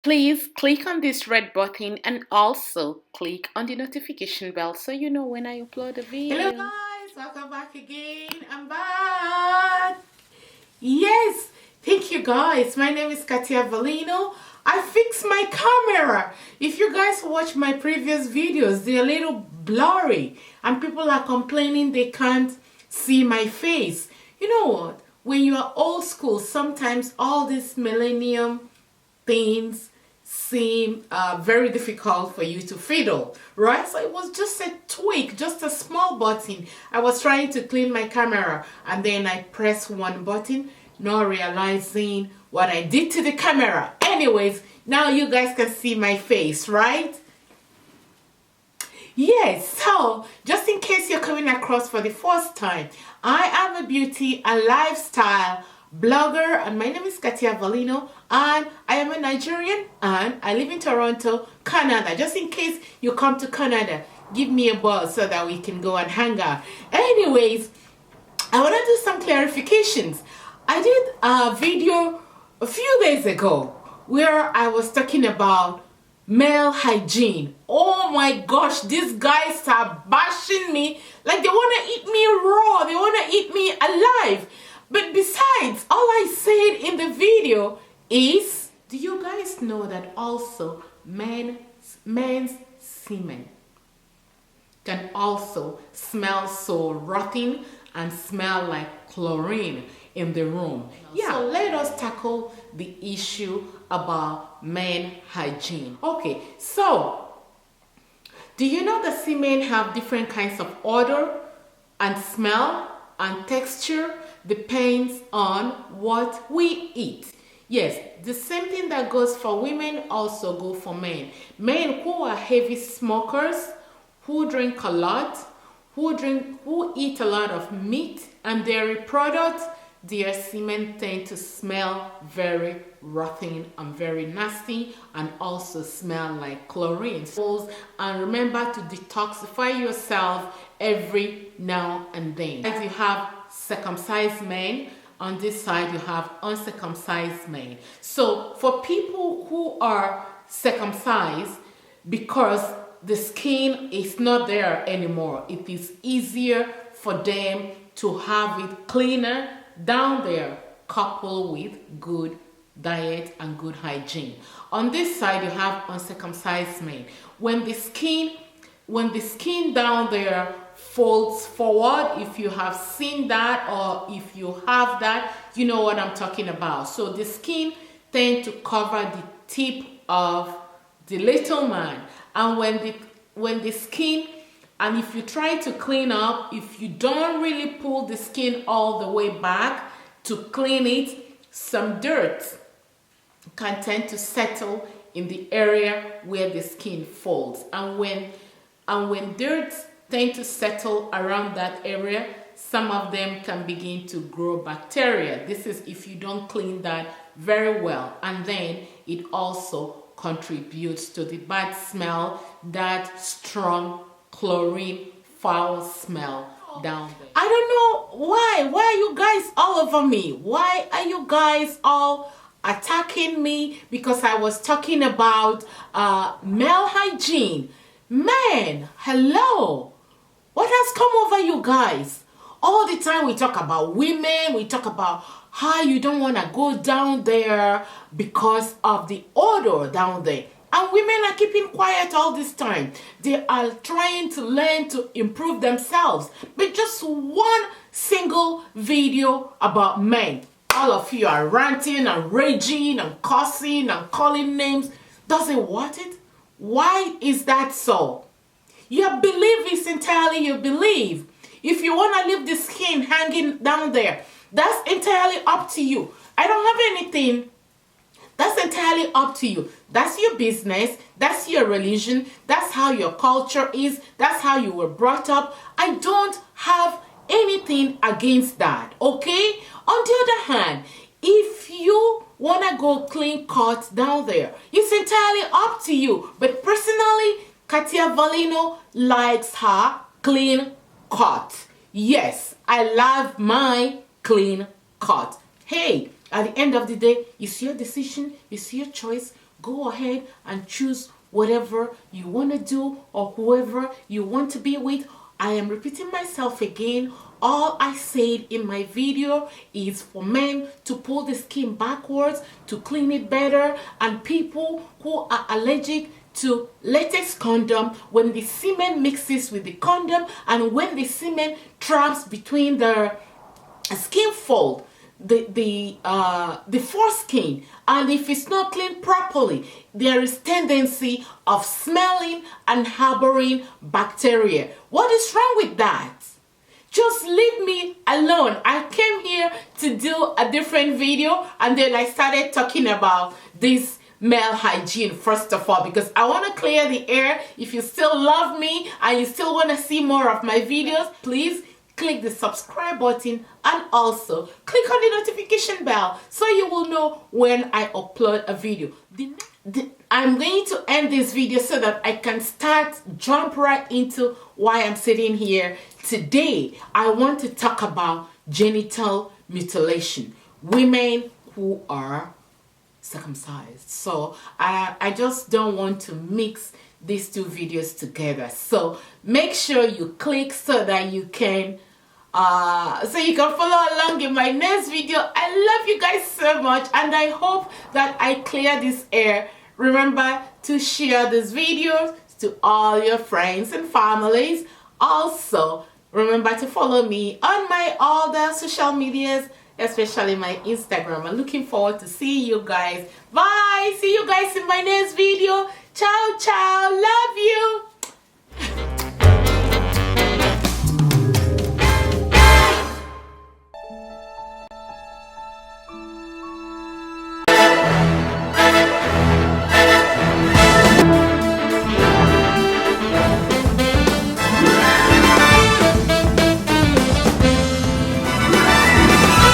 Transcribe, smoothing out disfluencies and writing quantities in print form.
Please click on this red button and also click on the notification bell so you know when I upload a video. Hello guys, welcome back again. I'm back. Yes, thank you guys. My name is Katia Valino. I fixed my camera. If you guys watch my previous videos, they're a little blurry and people are complaining they can't see my face. You know what? When you are old school, sometimes all these millennium things seem very difficult for you to fiddle, right? So it was just a tweak, just a small button. I was trying to clean my camera and then I pressed one button, not realizing what I did to the camera. Anyways, now you guys can see my face, right? Yes, so just in case you're coming across for the first time, I am a beauty and lifestyle blogger and my name is Katia Valino and I am a Nigerian and I live in Toronto, Canada. Just in case you come to Canada, give me a buzz so that we can go and hang out. Anyways, I want to do some clarifications. I did a video a few days ago where I was talking about male hygiene. Oh my gosh, these guys are bashing me like they want to eat me raw, they want to eat me alive. But besides, all I said in the video is, do you guys know that also men's semen can also smell so rotten and smell like chlorine in the room? Yeah, so let us tackle the issue about men hygiene. Okay, so do you know that semen have different kinds of odor and smell and texture? Depends on what we eat. Yes, the same thing that goes for women also go for men. Men who are heavy smokers, who drink a lot, who eat a lot of meat and dairy products, their semen tend to smell very rotten and very nasty and also smell like chlorine. And remember to detoxify yourself every now and then. As you have circumcised men, on this side you have uncircumcised men. So for people who are circumcised, because the skin is not there anymore, it is easier for them to have it cleaner down there, coupled with good diet and good hygiene. On this side you have uncircumcised men. When the skin down there folds forward, if you have seen that or if you have that, you know what I'm talking about. So the skin tends to cover the tip of the little man, and when the skin, and if you try to clean up, if you don't really pull the skin all the way back to clean it, some dirt can tend to settle in the area where the skin folds. And when dirt tend to settle around that area, some of them can begin to grow bacteria. This is if you don't clean that very well. And then it also contributes to the bad smell, that strong chlorine foul smell down there. I don't know why are you guys all over me? Why are you guys all attacking me because I was talking about male hygiene? Man, hello, what has come over you guys? All the time we talk about women, we talk about how you don't want to go down there because of the odor down there. And women are keeping quiet all this time. They are trying to learn to improve themselves. But just one single video about men, all of you are ranting and raging and cussing and calling names. Does it worth it? Why is that so? Your belief is entirely your belief. If you want to leave the skin hanging down there, that's entirely up to you. I don't have anything. That's entirely up to you. That's your business. That's your religion. That's how your culture is. That's how you were brought up. I don't have anything against that, okay? On the other hand, if you want to go clean cut down there, it's entirely up to you. But personally, Katia Valino likes her clean cut. Yes, I love my clean cut. Hey, at the end of the day, it's your decision, it's your choice. go ahead and choose whatever you want to do or whoever you want to be with. I am repeating myself again. All I said in my video is for men to pull the skin backwards to clean it better, and people who are allergic to latex condom, when the semen mixes with the condom and when the semen traps between the skin fold, the foreskin, and if it's not cleaned properly, there is tendency of smelling and harboring bacteria. What is wrong with that? Just leave me alone. I came here to do a different video, and then I started talking about this male hygiene first of all, because I want to clear the air. If you still love me and you still want to see more of my videos, please click the subscribe button and also click on the notification bell so you will know when I upload a video. I'm going to end this video so that I can jump right into why I'm sitting here today. I want to talk about genital mutilation, women who are circumcised. So I just don't want to mix these two videos together. So make sure you click so that you can follow along in my next video. I love you guys so much, and I hope that I clear this air. Remember to share this video to all your friends and families. Also, remember to follow me on my all the social medias, especially my Instagram. I'm looking forward to see you guys. Bye. See you guys in my next video. Ciao, ciao. Love you.